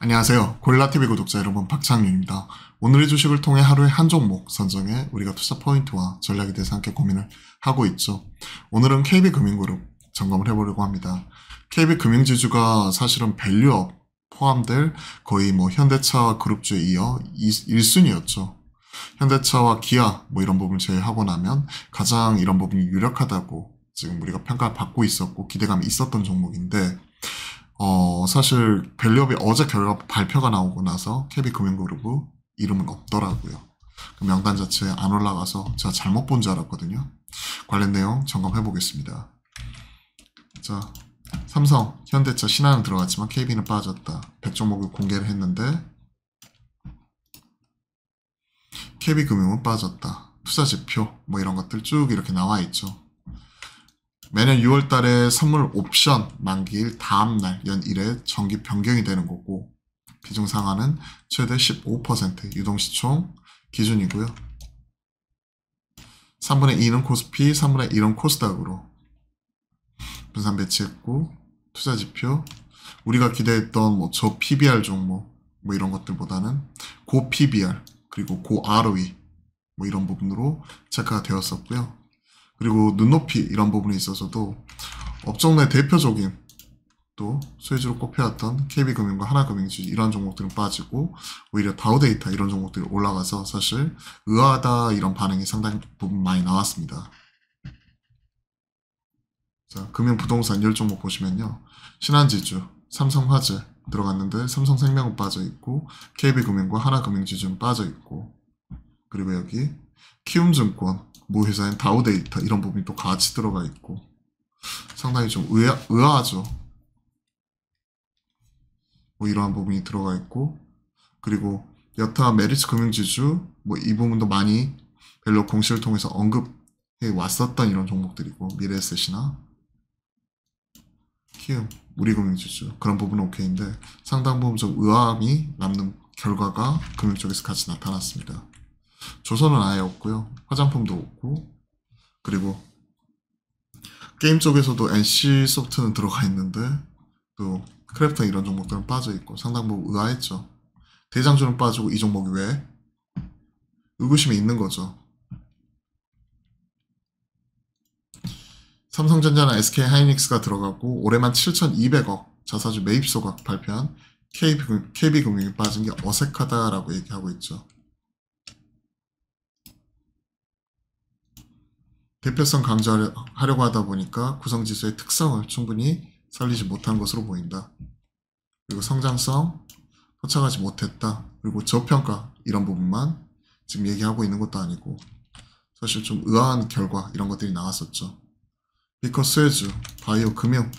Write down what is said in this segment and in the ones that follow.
안녕하세요. 고릴라TV 구독자 여러분, 박창윤입니다. 오늘의 주식을 통해 하루에 한 종목 선정해 우리가 투자 포인트와 전략에 대해서 함께 고민을 하고 있죠. 오늘은 KB금융그룹 점검을 해보려고 합니다. KB금융지주가 사실은 밸류업 포함될 거의 현대차 그룹주에 이어 1순위였죠. 현대차와 기아 이런 부분을 제외하고 나면 가장 이런 부분이 유력하다고 지금 우리가 평가를 받고 있었고 기대감이 있었던 종목인데, 사실 밸류업이 어제 결과 발표가 나오고 나서 KB금융그룹 이름은 없더라고요. 그 명단 자체에 안 올라가서 제가 잘못 본 줄 알았거든요. 관련 내용 점검해 보겠습니다. 자, 삼성, 현대차, 신한은 들어갔지만 KB는 빠졌다. 100종목을 공개를 했는데 KB금융은 빠졌다. 투자지표 이런 것들 쭉 이렇게 나와 있죠. 매년 6월 달에 선물 옵션 만기일 다음날 연 1회 정기 변경이 되는 거고, 비중 상한은 최대 15% 유동시총 기준이고요. 3분의 2는 코스피, 3분의 1은 코스닥으로 분산 배치했고, 투자지표 우리가 기대했던 저 PBR 종목 이런 것들보다는 고 PBR 그리고 고 ROE 이런 부분으로 체크가 되었었고요. 그리고 눈높이 이런 부분에 있어서도 업종 내 대표적인 또 수혜주로 꼽혀왔던 KB금융과 하나금융지 이런 종목들은 빠지고 오히려 다우데이터 이런 종목들이 올라가서 사실 의아하다 이런 반응이 상당 부분 많이 나왔습니다. 자, 금융부동산 10종목 보시면요. 신한지주, 삼성화재 들어갔는데 삼성생명은 빠져있고 KB금융과 하나금융지주는 빠져있고, 그리고 여기 키움증권 회사인 다우데이터 이런 부분이 또 같이 들어가 있고 상당히 좀 의아하죠. 이러한 부분이 들어가 있고, 그리고 여타 메리츠 금융지주 이 부분도 많이 벨로 공시를 통해서 언급해 왔었던 이런 종목들이고, 미래에셋이나 키움, 우리금융지주 그런 부분은 오케이인데 상당 부분 좀 의아함이 남는 결과가 금융 쪽에서 같이 나타났습니다. 조선은 아예 없고요. 화장품도 없고, 그리고 게임 쪽에서도 NC소프트는 들어가 있는데 또 크래프톤 이런 종목들은 빠져 있고 상당 부분 의아했죠. 대장주는 빠지고 이 종목이 왜? 의구심이 있는 거죠. 삼성전자나 SK하이닉스가 들어가고 올해만 7,200억 자사주 매입 소각 발표한 KB금융이 빠진 게 어색하다라고 얘기하고 있죠. 대표성 강조하려고 하다 보니까 구성지수의 특성을 충분히 살리지 못한 것으로 보인다. 그리고 성장성 포착하지 못했다. 그리고 저평가 이런 부분만 지금 얘기하고 있는 것도 아니고 사실 좀 의아한 결과 이런 것들이 나왔었죠. 비커 스웨즈, 바이오 금융,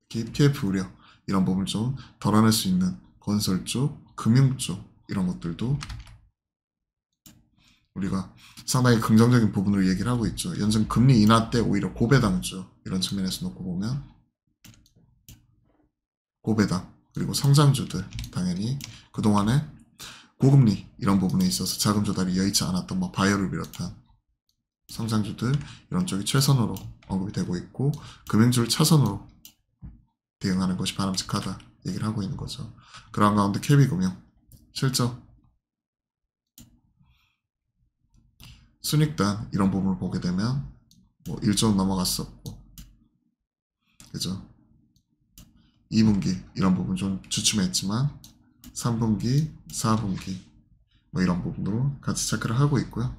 PF 우려 이런 부분을 좀 덜어낼 수 있는 건설 쪽, 금융 쪽 이런 것들도 우리가 상당히 긍정적인 부분으로 얘기를 하고 있죠. 연준 금리 인하 때 오히려 고배당주 이런 측면에서 놓고 보면 고배당 그리고 성장주들 당연히 그동안에 고금리 이런 부분에 있어서 자금 조달이 여의치 않았던 바이오를 비롯한 성장주들 이런 쪽이 최선으로 언급이 되고 있고, 금융주를 차선으로 대응하는 것이 바람직하다 얘기를 하고 있는 거죠. 그런 가운데 KB금융 실적 순익단 이런 부분을 보게 되면 1조 넘어갔었고, 그죠? 2분기 이런 부분 좀 주춤했지만 3분기, 4분기 이런 부분으로 같이 체크를 하고 있고요.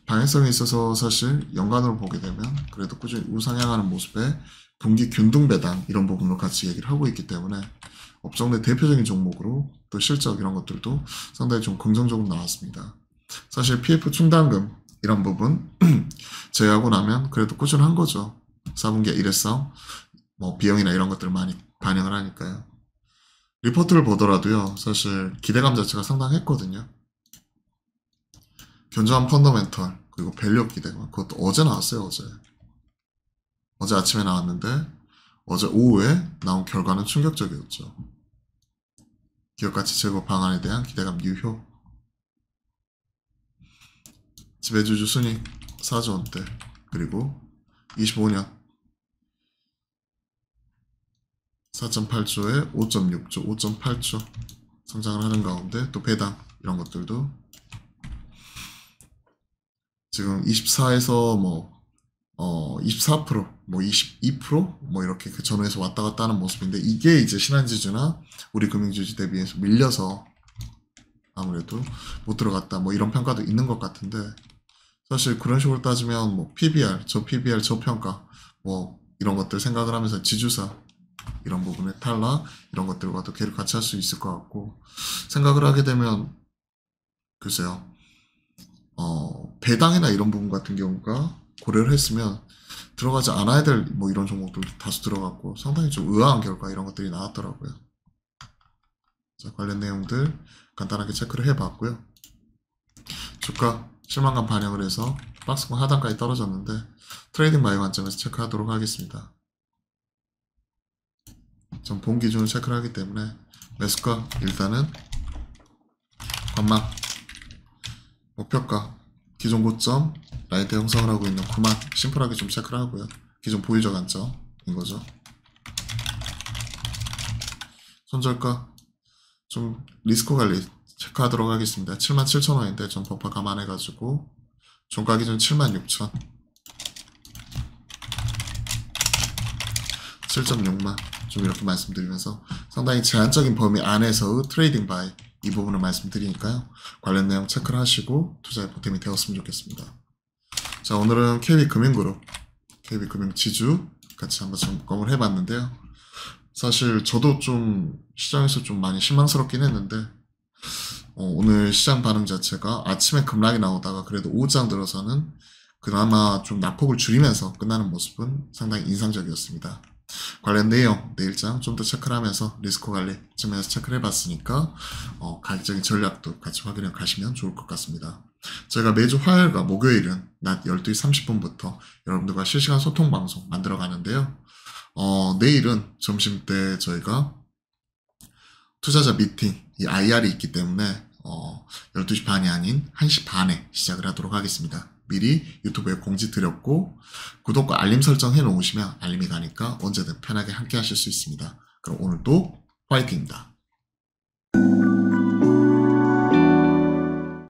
방향성에 있어서 사실 연간으로 보게 되면 그래도 꾸준히 우상향하는 모습에 분기 균등 배당 이런 부분으로 같이 얘기를 하고 있기 때문에 업종 내 대표적인 종목으로 또 실적 이런 것들도 상당히 좀 긍정적으로 나왔습니다. 사실 PF 충당금 이런 부분 제외하고 나면 그래도 꾸준한 거죠. 4분기에 일회성 비용이나 이런 것들을 많이 반영을 하니까요. 리포트를 보더라도요. 사실 기대감 자체가 상당했거든요. 견조한 펀더멘털 그리고 밸류업 기대감 그것도 어제 나왔어요. 어제 아침에 나왔는데 어제 오후에 나온 결과는 충격적이었죠. 기업가치 제고 방안에 대한 기대감 유효, 지배주주 순익 4조 원대, 그리고 25년 4.8조에 5.6조, 5.8조 성장을 하는 가운데 또 배당 이런 것들도 지금 24에서 뭐 24%, 뭐 22%, 뭐 이렇게 그 전후에서 왔다 갔다 하는 모습인데 이게 이제 신한지주나 우리 금융주주 대비해서 밀려서 아무래도 못 들어갔다 뭐 이런 평가도 있는 것 같은데 사실 그런 식으로 따지면 뭐 PBR, 저평가 뭐 이런 것들 생각을 하면서 지주사 이런 부분의 탈락 이런 것들과도 계를 같이 할 수 있을 것 같고 생각을 하게 되면 글쎄요 배당이나 이런 부분 같은 경우가 고려를 했으면 들어가지 않아야 될 뭐 이런 종목들도 다수 들어갔고 상당히 좀 의아한 결과 이런 것들이 나왔더라고요. 자, 관련 내용들 간단하게 체크를 해봤고요. 주가 실망감 반영을 해서 박스권 하단까지 떨어졌는데 트레이딩 바이 관점에서 체크하도록 하겠습니다. 전 본 기준을 체크를 하기 때문에 매수가 일단은 관망 목표가 기존 고점 라인대 형성을 하고 있는 9만 심플하게 좀 체크를 하고요. 기존 보유적 관점인 거죠. 손절가 좀 리스크 관리 체크하도록 하겠습니다. 77,000원인데 전 버퍼 감안해가지고 종가 기준 76,000 7.6만 좀 이렇게 말씀드리면서 상당히 제한적인 범위 안에서의 트레이딩 바이 이 부분을 말씀드리니까요. 관련 내용 체크를 하시고 투자에 보탬이 되었으면 좋겠습니다. 자, 오늘은 KB금융그룹, KB금융지주 같이 한번 점검을 해봤는데요. 사실 저도 좀 시장에서 좀 많이 실망스럽긴 했는데 오늘 시장 반응 자체가 아침에 급락이 나오다가 그래도 오후장 들어서는 그나마 좀 낙폭을 줄이면서 끝나는 모습은 상당히 인상적이었습니다. 관련 내용 내일장 좀 더 체크를 하면서 리스크 관리 측면에서 체크를 해봤으니까 가격적인 전략도 같이 확인해 가시면 좋을 것 같습니다. 저희가 매주 화요일과 목요일은 낮 12시 30분부터 여러분들과 실시간 소통 방송 만들어 가는데요. 내일은 점심때 저희가 투자자 미팅, 이 IR이 있기 때문에 12시 반이 아닌 1시 반에 시작을 하도록 하겠습니다. 미리 유튜브에 공지 드렸고 구독과 알림 설정 해 놓으시면 알림이 가니까 언제든 편하게 함께 하실 수 있습니다. 그럼 오늘도 화이팅입니다.